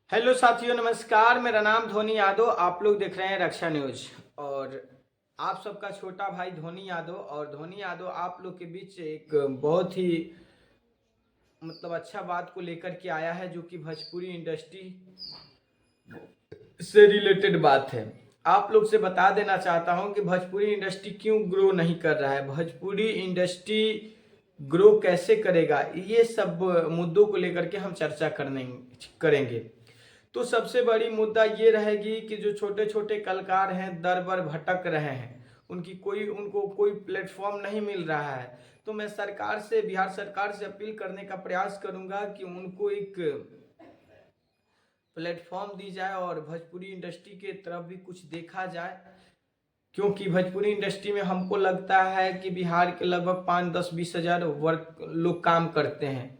Hello साथियों, नमस्कार। मेरा नाम धोनी यादव। आप लोग देख रहे हैं रक्षा न्यूज और आप सबका छोटा भाई धोनी यादव। और धोनी यादव आप लोग के बीच एक बहुत ही अच्छा बात को लेकर के आया है, जो कि भोजपुरी इंडस्ट्री से रिलेटेड बात है। आप लोग से बता देना चाहता हूं कि भोजपुरी इंडस्ट्री क्यों ग्रो नहीं कर रहा है, भोजपुरी इंडस्ट्री ग्रो कैसे करेगा, ये सब मुद्दों को लेकर के हम चर्चा करेंगे। तो सबसे बड़ी मुद्दा ये रहेगी कि जो छोटे छोटे कलाकार हैं दर बर भटक रहे हैं, उनको कोई प्लेटफॉर्म नहीं मिल रहा है। तो मैं बिहार सरकार से अपील करने का प्रयास करूंगा कि उनको एक प्लेटफॉर्म दी जाए और भोजपुरी इंडस्ट्री के तरफ भी कुछ देखा जाए। क्योंकि भोजपुरी इंडस्ट्री में हमको लगता है कि बिहार के लगभग 5, 10, 20 हजार वर्क लोग काम करते हैं,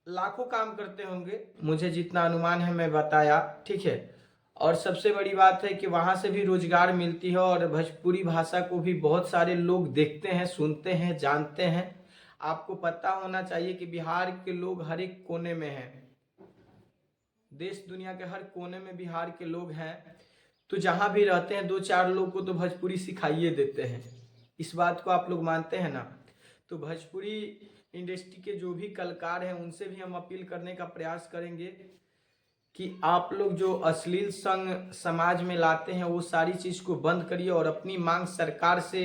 लाखों काम करते होंगे, मुझे जितना अनुमान है मैं बताया, ठीक है। और सबसे बड़ी बात है कि वहाँ से भी रोजगार मिलती है और भोजपुरी भाषा को भी बहुत सारे लोग देखते हैं, सुनते हैं, जानते हैं। आपको पता होना चाहिए कि बिहार के लोग हर एक कोने में हैं, देश दुनिया के हर कोने में बिहार के लोग हैं। तो जहाँ भी रहते हैं 2, 4 लोग को तो भोजपुरी सिखाइए देते हैं। इस बात को आप लोग मानते हैं ना। तो भोजपुरी इंडस्ट्री के जो भी कलाकार हैं उनसे भी हम अपील करने का प्रयास करेंगे कि आप लोग जो अश्लील संग समाज में लाते हैं वो सारी चीज़ को बंद करिए और अपनी मांग सरकार से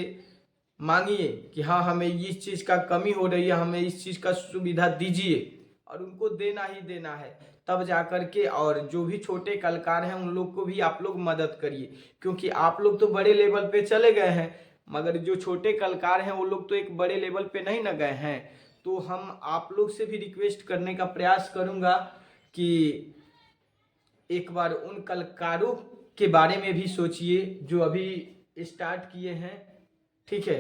मांगिए कि हाँ, हमें इस चीज़ का कमी हो रही है, हमें इस चीज़ का सुविधा दीजिए, और उनको देना ही देना है। तब जाकर के, और जो भी छोटे कलाकार हैं उन लोग को भी आप लोग मदद करिए, क्योंकि आप लोग तो बड़े लेवल पे चले गए हैं, मगर जो छोटे कलाकार हैं वो लोग तो एक बड़े लेवल पे नहीं न गए हैं। तो हम आप लोग से भी रिक्वेस्ट करने का प्रयास करूँगा कि एक बार उन कलाकारों के बारे में भी सोचिए जो अभी स्टार्ट किए हैं, ठीक है।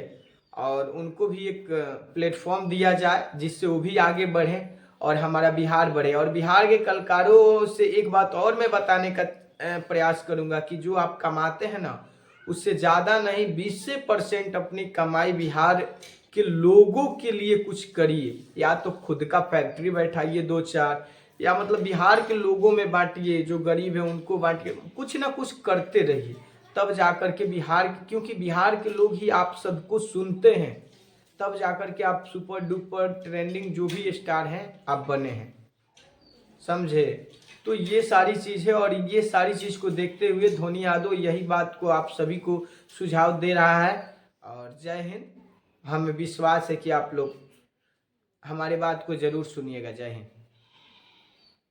और उनको भी एक प्लेटफॉर्म दिया जाए जिससे वो भी आगे बढ़ें और हमारा बिहार बढ़े। और बिहार के कलाकारों से एक बात और मैं बताने का प्रयास करूंगा कि जो आप कमाते हैं ना, उससे ज़्यादा नहीं, 20% अपनी कमाई बिहार के लोगों के लिए कुछ करिए। या तो खुद का फैक्ट्री बैठाइए 2, 4, या बिहार के लोगों में बांटिए, जो गरीब है उनको बांटिए, कुछ ना कुछ करते रहिए। तब जाकर के क्योंकि बिहार के लोग ही आप सबको सुनते हैं, तब जाकर के आप सुपर डुपर ट्रेंडिंग जो भी स्टार हैं आप बने हैं, समझे। तो ये सारी चीज़ है और ये सारी चीज़ को देखते हुए धोनी यादव यही बात को आप सभी को सुझाव दे रहा है। और जय हिंद। हमें विश्वास है कि आप लोग हमारी बात को जरूर सुनिएगा। जय हिंद।